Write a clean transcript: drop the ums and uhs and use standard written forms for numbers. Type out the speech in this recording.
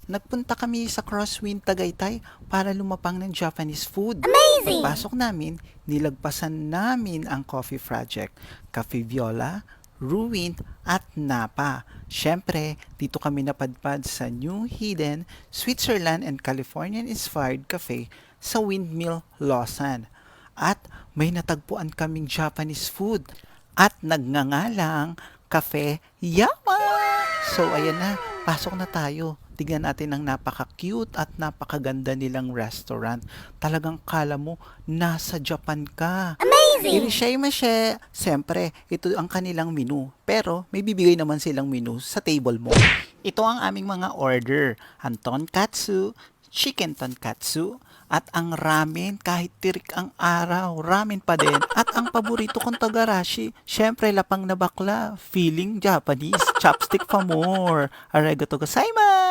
Nagpunta kami sa Crosswind Tagaytay para lumapang ng Japanese food. Amazing! Pagpasok namin, nilagpasan namin ang Coffee Project, Cafe Viola, Ruin at Napa. Siyempre, dito kami napadpad sa New Hidden, Switzerland and Californian-inspired cafe sa Windmill, Lausanne. At may natagpuan kaming Japanese food at nagngangalang Cafe Yama. So ayan na, pasok na tayo. Tignan natin ang napaka-cute at napakaganda nilang restaurant. Talagang kala mo, nasa Japan ka. Amazing! Irishaymashe, siyempre, ito ang kanilang menu. Pero may bibigay naman silang menu sa table mo. Ito ang aming mga order. Ang tonkatsu, chicken tonkatsu, at ang ramen kahit tirik ang araw, ramen pa din. At ang paborito kong tagarashi, syempre lapang na bakla, feeling Japanese, chopstick pa more. Arigato gozaimasu!